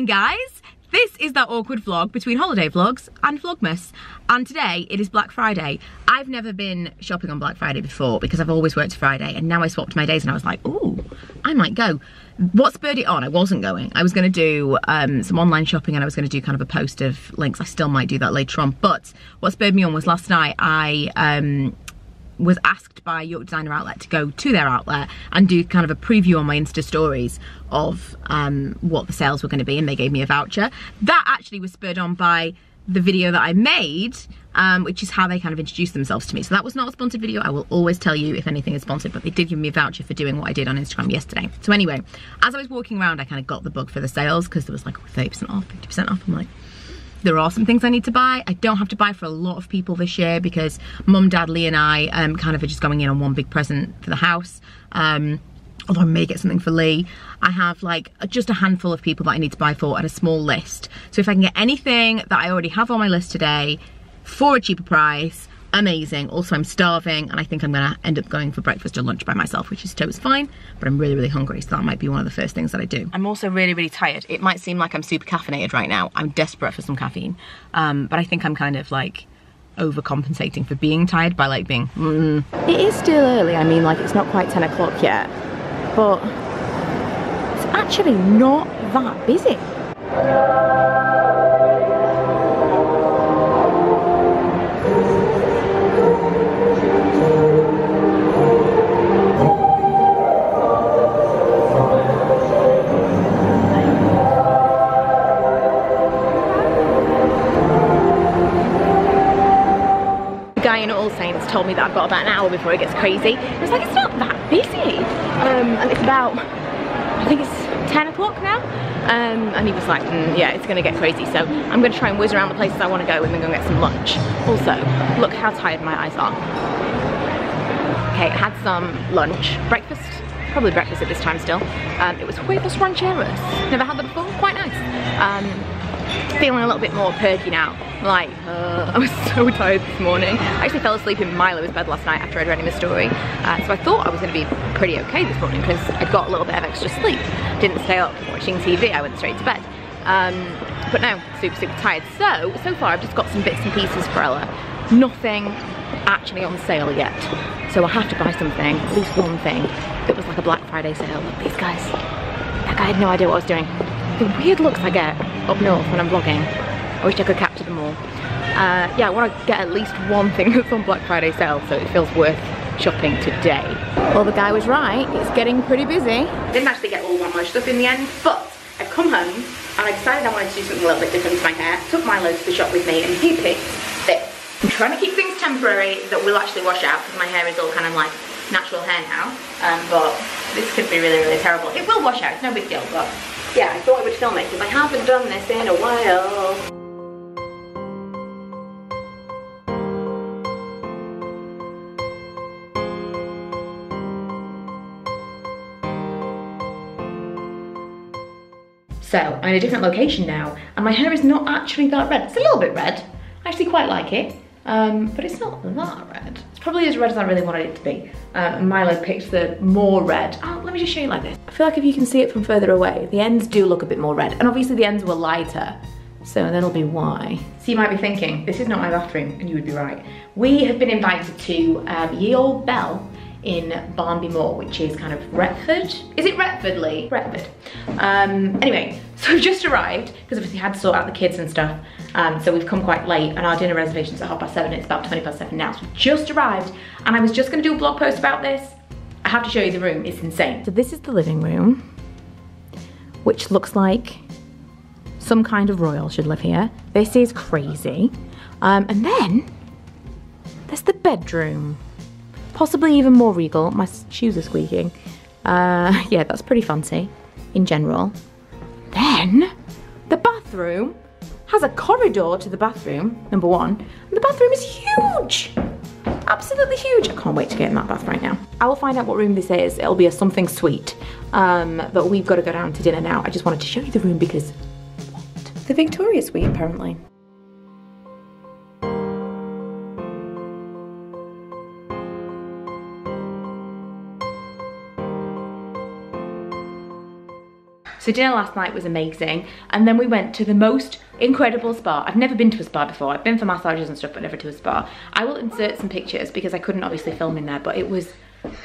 morning, guys. This is that awkward vlog between holiday vlogs and Vlogmas. And today it is Black Friday. I've never been shopping on Black Friday before because I've always worked Friday, and now I swapped my days and I was like, ooh, I might go. What spurred it on? I wasn't going. I was going to do some online shopping, and I was going to do kind of a post of links. I still might do that later on. But what spurred me on was last night I was asked by York Designer Outlet to go to their outlet and do kind of a preview on my Insta stories of what the sales were going to be, and they gave me a voucher. That actually was spurred on by the video that I made, which is how they kind of introduced themselves to me. So that was not a sponsored video. I will always tell you if anything is sponsored, but they did give me a voucher for doing what I did on Instagram yesterday. So anyway, as I was walking around, I kind of got the bug for the sales because there was like 30% off, 50% off. I'm like, there are some things I need to buy. I don't have to buy for a lot of people this year because Mum, Dad, Lee and I kind of are just going in on one big present for the house. Although I may get something for Lee. I have like just a handful of people that I need to buy for and a small list. So if I can get anything that I already have on my list today for a cheaper price, amazing. Also, I'm starving and I think I'm gonna end up going for breakfast or lunch by myself, which is totally fine, but I'm really, really hungry, so that might be one of the first things that I do. I'm also really, really tired. It might seem like I'm super caffeinated right now. I'm desperate for some caffeine, but I think I'm kind of like overcompensating for being tired by like being It is still early. I mean, like, it's not quite 10 o'clock yet, but it's actually not that busy. Told me that I've got about an hour before it gets crazy. I was like, it's not that busy. And it's about, I think it's 10 o'clock now. And he was like, yeah, it's gonna get crazy. So I'm gonna try and whiz around the places I wanna go and then go get some lunch. Also, look how tired my eyes are. Okay, I had some lunch, breakfast, probably breakfast at this time still. It was huevos rancheros. Never had that before, quite nice. Feeling a little bit more perky now. Like, I was so tired this morning. I actually fell asleep in Milo's bed last night after I'd read him a story. So I thought I was going to be pretty okay this morning because I'd got a little bit of extra sleep. Didn't stay up watching TV, I went straight to bed. But no, super, super tired. So far I've just got some bits and pieces for Ella. Nothing actually on sale yet. So I have to buy something, at least one thing, that was like a Black Friday sale. Look, these guys. That guy had no idea what I was doing. The weird looks I get up north when I'm vlogging. I wish I could capture them all. Yeah, I want to get at least one thing that's on Black Friday sale, so it feels worth shopping today. Well, the guy was right. It's getting pretty busy. I didn't actually get all that much stuff in the end, but I've come home and I decided I wanted to do something a little bit different to my hair. Took Milo to the shop with me and he picked this. I'm trying to keep things temporary that will actually wash out because my hair is all kind of like natural hair now. But this could be really, really terrible. It will wash out, it's no big deal, but yeah, I thought I would film it because I haven't done this in a while. So I'm in a different location now, and my hair is not actually that red. It's a little bit red. I actually quite like it, but it's not that red. It's probably as red as I really wanted it to be. And Milo picked the more red. Oh, let me just show you like this. I feel like if you can see it from further away, the ends do look a bit more red. And obviously the ends were lighter, so that'll be why. So you might be thinking, this is not my bathroom, and you would be right. We have been invited to Ye Olde Bell in Barnby Moor, which is kind of Retford. Is it Retford, Lee? Retford. Anyway, so we've just arrived, because obviously had to sort out the kids and stuff, so we've come quite late, and our dinner reservation's at 7:30, it's about 7:20 now, so we've just arrived, and I was just gonna do a blog post about this. I have to show you the room, it's insane. So this is the living room, which looks like some kind of royal should live here. This is crazy. And then, there's the bedroom. Possibly even more regal. My shoes are squeaking. Yeah, that's pretty fancy in general. Then the bathroom has a corridor to the bathroom, number one, and the bathroom is huge. Absolutely huge. I can't wait to get in that bath right now. I will find out what room this is. It'll be a something sweet. But we've got to go down to dinner now. I just wanted to show you the room because what? The Victoria Suite, apparently. So dinner last night was amazing. And then we went to the most incredible spa. I've never been to a spa before. I've been for massages and stuff, but never to a spa. I will insert some pictures because I couldn't obviously film in there, but it was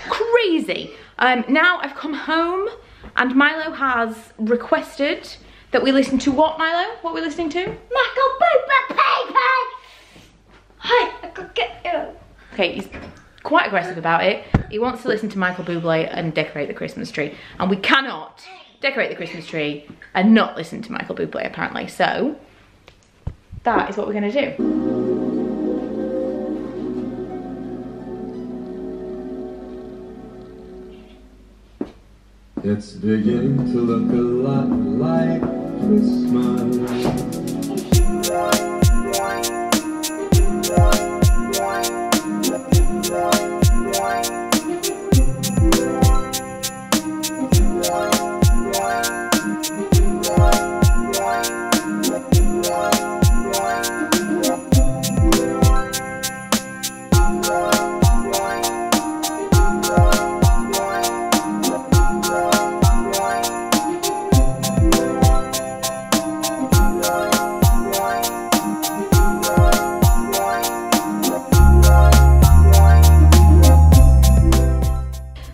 crazy. Now I've come home and Milo has requested that we listen to what, Milo? What are we listening to? Michael Bublé Paper! Hi, I could get you. Okay, he's quite aggressive about it. He wants to listen to Michael Bublé and decorate the Christmas tree. And we cannot decorate the Christmas tree and not listen to Michael Bublé, apparently. So, that is what we're gonna do. It's beginning to look a lot like Christmas.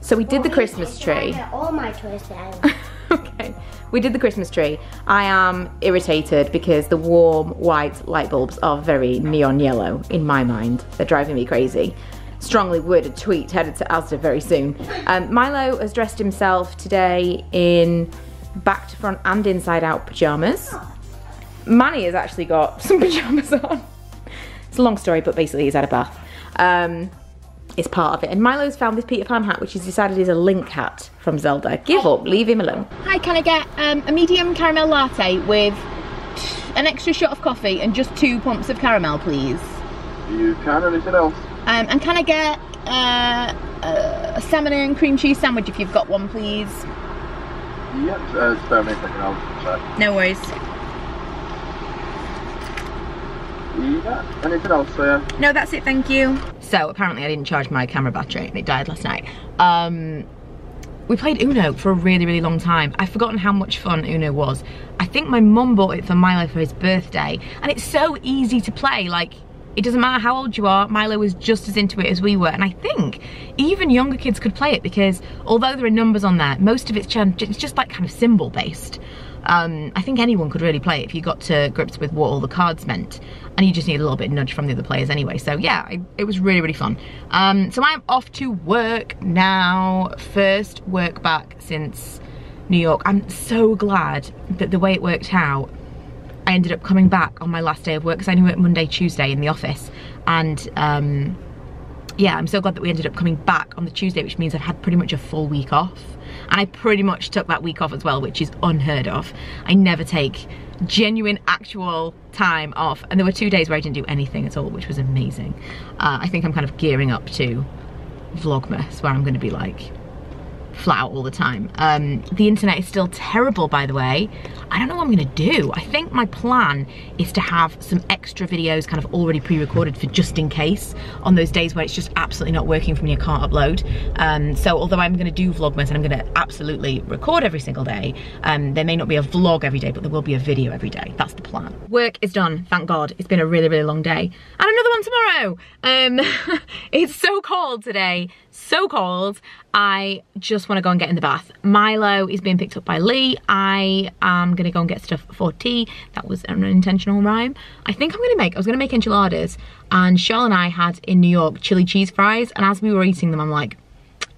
So we did the Christmas tree. All my choices. Okay, we did the Christmas tree. I am irritated because the warm white light bulbs are very neon yellow in my mind. They're driving me crazy. Strongly worded tweet headed to Asda very soon. Milo has dressed himself today in back to front and inside out pajamas. Manny has actually got some pajamas on. It's a long story, but basically he's had a bath. It's part of it. And Milo's found this Peter Pan hat, which he's decided is a Link hat from Zelda. Give up, leave him alone. Hi, can I get a medium caramel latte with an extra shot of coffee and just 2 pumps of caramel, please? You can, anything else? And can I get a salmon and cream cheese sandwich if you've got one, please? Yep, spare me a second, I'll check. No worries. Yeah, anything else, sir? No, that's it, thank you. So apparently I didn't charge my camera battery and it died last night. We played Uno for a really, really long time. I've forgotten how much fun Uno was. I think my mum bought it for Milo for his birthday, and it's so easy to play. Like, it doesn't matter how old you are, Milo was just as into it as we were, and I think even younger kids could play it because although there are numbers on there, most of it's just like kind of symbol based. I think anyone could really play it if you got to grips with what all the cards meant, and you just need a little bit of nudge from the other players anyway. So yeah, it was really, really fun. So I'm off to work now. First work back since New York. I'm so glad that the way it worked out, I ended up coming back on my last day of work because I only worked Monday, Tuesday in the office, and yeah, I'm so glad that we ended up coming back on the Tuesday, which means I've had pretty much a full week off. And I pretty much took that week off as well, which is unheard of. I never take genuine, actual time off. And there were 2 days where I didn't do anything at all, which was amazing. I think I'm kind of gearing up to Vlogmas, where I'm going to be like flat out all the time. The internet is still terrible, by the way. I don't know what I'm gonna do. I think my plan is to have some extra videos kind of already pre-recorded for just in case on those days where it's just absolutely not working for me, I can't upload. So although I'm gonna do Vlogmas and I'm gonna absolutely record every single day, there may not be a vlog every day, but there will be a video every day. That's the plan. Work is done, thank God. It's been a really, really long day. And another one tomorrow. It's so cold today, so cold. I just want to go and get in the bath. Milo is being picked up by Lee. I am gonna go and get stuff for tea. That was an unintentional rhyme. I think I was gonna make enchiladas, and Charlotte and I had in New York chili cheese fries, and as we were eating them, I'm like,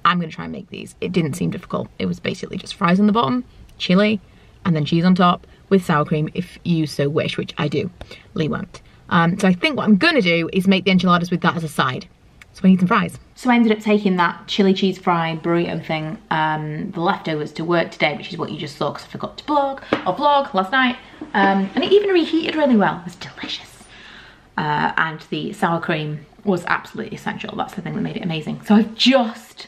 I'm gonna try and make these. It didn't seem difficult. It was basically just fries on the bottom, chili, and then cheese on top with sour cream if you so wish, which I do. Lee won't. So I think what I'm gonna do is make the enchiladas with that as a side. So I need some fries. So I ended up taking that chili cheese fry burrito thing, the leftovers, to work today, which is what you just saw because I forgot to vlog last night. And it even reheated really well. It was delicious. And the sour cream was absolutely essential. That's the thing that made it amazing. So I've just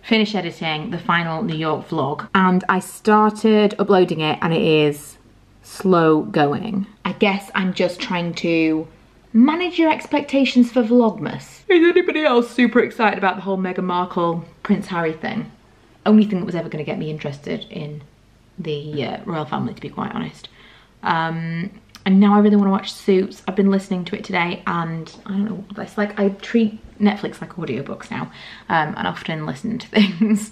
finished editing the final New York vlog, and I started uploading it, and it is slow going. I guess I'm just trying to manage your expectations for Vlogmas. Is anybody else super excited about the whole Meghan Markle, Prince Harry thing? Only thing that was ever gonna get me interested in the royal family, to be quite honest. And now I really want to watch Suits. I've been listening to it today, and I don't know, it's like I treat Netflix like audiobooks now, and often listen to things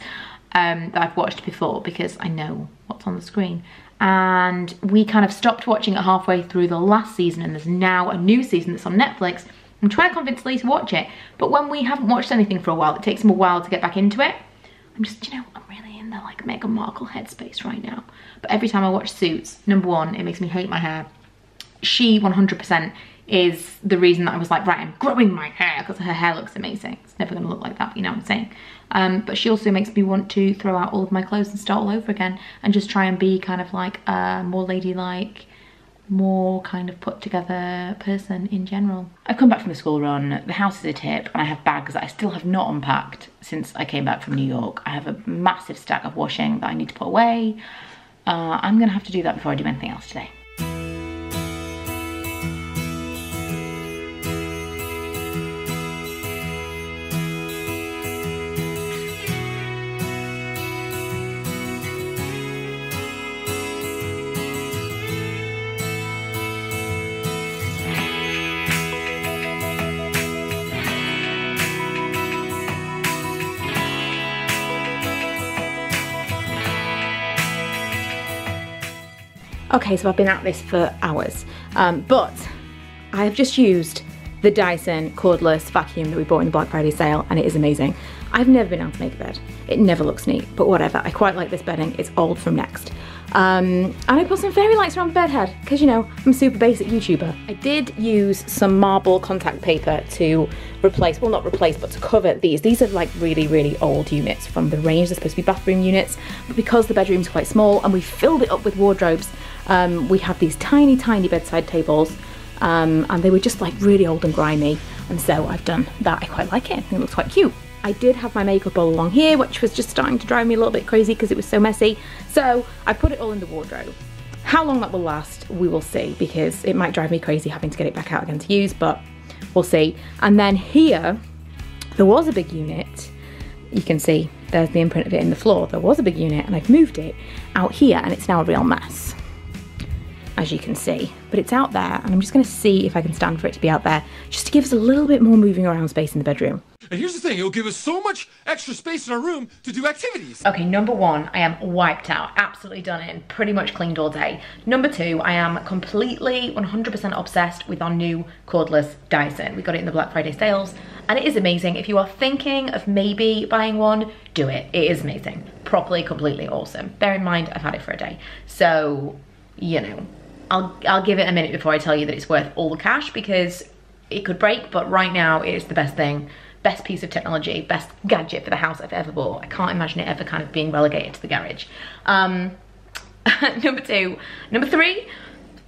that I've watched before because I know what's on the screen. And we kind of stopped watching it halfway through the last season, and there's now a new season that's on Netflix. I'm trying to convince Lee to watch it, but when we haven't watched anything for a while, it takes him a while to get back into it. I'm just, you know, I'm really in the like Meghan Markle headspace right now. But every time I watch Suits, number one, it makes me hate my hair. She 100% is the reason that I was like, right, I'm growing my hair, because her hair looks amazing. It's never gonna look like that, but you know what I'm saying. But she also makes me want to throw out all of my clothes and start all over again and just try and be kind of like a more ladylike, more kind of put together person in general. I've come back from the school run, the house is a tip, and I have bags that I still have not unpacked since I came back from New York. I have a massive stack of washing that I need to put away. I'm gonna have to do that before I do anything else today. Okay, so I've been at this for hours, but I have just used the Dyson cordless vacuum that we bought in the Black Friday sale, and it is amazing. I've never been able to make a bed. It never looks neat, but whatever. I quite like this bedding. It's old from Next. And I put some fairy lights around the bed head, because you know, I'm a super basic YouTuber. I did use some marble contact paper to replace, well not replace, but to cover these. These are like really, really old units from the range. They're supposed to be bathroom units, but because the bedroom's quite small and we filled it up with wardrobes, we have these tiny, tiny bedside tables, and they were just like really old and grimy. And so I've done that. I quite like it. I think it looks quite cute. I did have my makeup all along here, which was just starting to drive me a little bit crazy because it was so messy. So I put it all in the wardrobe. How long that will last, we will see, because it might drive me crazy having to get it back out again to use, but we'll see. And then here, there was a big unit. You can see there's the imprint of it in the floor. There was a big unit and I've moved it out here and it's now a real mess, as you can see. But it's out there and I'm just gonna see if I can stand for it to be out there, just to give us a little bit more moving around space in the bedroom. And here's the thing, it'll give us so much extra space in our room to do activities. Okay, number one, I am wiped out, absolutely done it and pretty much cleaned all day. Number two, I am completely 100% obsessed with our new cordless Dyson. We got it in the Black Friday sales and it is amazing. If you are thinking of maybe buying one, do it. It is amazing, properly, completely awesome. Bear in mind, I've had it for a day. So, you know, I'll give it a minute before I tell you that it's worth all the cash, because it could break, but right now it is the best thing. Best piece of technology, best gadget for the house I've ever bought. I can't imagine it ever kind of being relegated to the garage. Number three,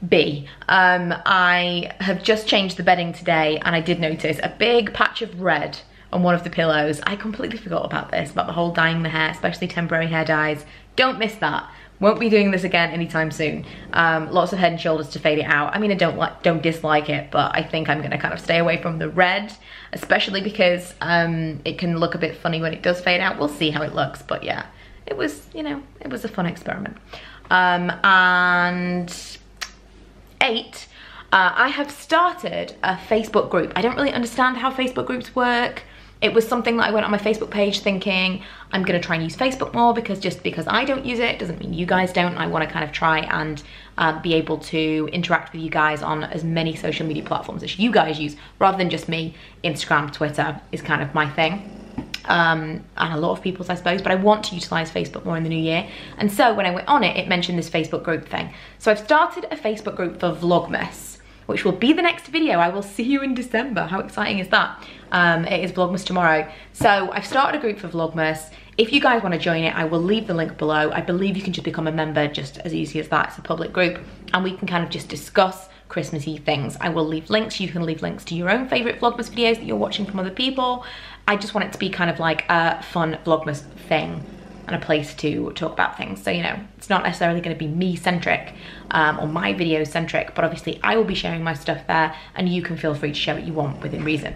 B. I have just changed the bedding today and I did notice a big patch of red on one of the pillows. I completely forgot about this, about the whole dyeing the hair, especially temporary hair dyes. Don't miss that. Won't be doing this again anytime soon. Lots of Head and Shoulders to fade it out. I mean, I don't dislike it, but I think I'm gonna kind of stay away from the red, especially because it can look a bit funny when it does fade out. We'll see how it looks, but yeah, it was, you know, it was a fun experiment. And 8, I have started a Facebook group. I don't really understand how Facebook groups work. It was something that I went on my Facebook page thinking, I'm gonna try and use Facebook more, because just because I don't use it doesn't mean you guys don't. I wanna kind of try and be able to interact with you guys on as many social media platforms as you guys use, rather than just me. Instagram, Twitter is kind of my thing. And a lot of people's, I suppose, but I want to utilize Facebook more in the new year. And so when I went on it, it mentioned this Facebook group thing. So I've started a Facebook group for Vlogmas, which will be the next video. I will see you in December. How exciting is that? It is Vlogmas tomorrow. So I've started a group for Vlogmas. If you guys want to join it, I will leave the link below. I believe you can just become a member just as easy as that. It's a public group and we can kind of just discuss Christmassy things. I will leave links. You can leave links to your own favorite Vlogmas videos that you're watching from other people. I just want it to be kind of like a fun Vlogmas thing and a place to talk about things. So, you know, it's not necessarily going to be me-centric or my video-centric, but obviously I will be sharing my stuff there and you can feel free to share what you want within reason.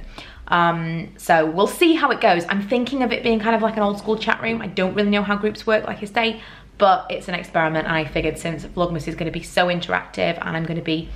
So we'll see how it goes. I'm thinking of it being kind of like an old school chat room. I don't really know how groups work, like I say, but it's an experiment, and I figured since Vlogmas is going to be so interactive and I'm going to be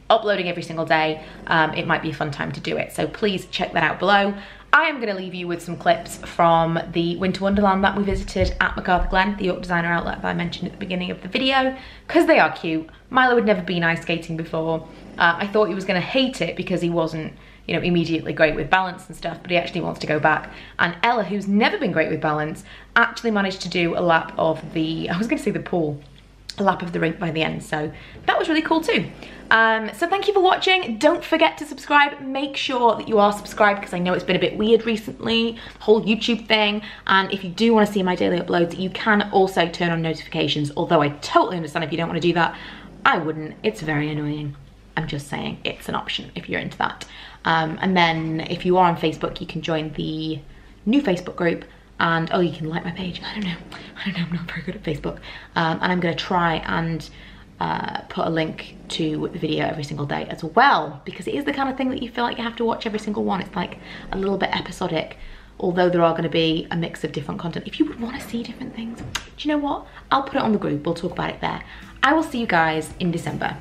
uploading every single day, it might be a fun time to do it. So please check that out below. I am going to leave you with some clips from the Winter Wonderland that we visited at MacArthur Glen, the York Designer outlet that I mentioned at the beginning of the video, because they are cute. Milo had never been ice skating before. I thought he was going to hate it because he wasn't, you know, immediately great with balance and stuff, but he actually wants to go back. And Ella, who's never been great with balance, actually managed to do a lap of the, I was going to say the pool, a lap of the rink by the end, so that was really cool too. So thank you for watching. Don't forget to subscribe. Make sure that you are subscribed, because I know it's been a bit weird recently, the whole YouTube thing, and if you do want to see my daily uploads, you can also turn on notifications, although I totally understand if you don't want to do that. I wouldn't. It's very annoying. I'm just saying it's an option if you're into that. And then if you are on Facebook, you can join the new Facebook group, and oh, you can like my page. I don't know, I'm not very good at Facebook. And I'm gonna try and put a link to the video every single day as well, because it is the kind of thing that you feel like you have to watch every single one. It's like a little bit episodic, although there are gonna be a mix of different content. If you would wanna see different things, do you know what? I'll put it on the group, we'll talk about it there. I will see you guys in December.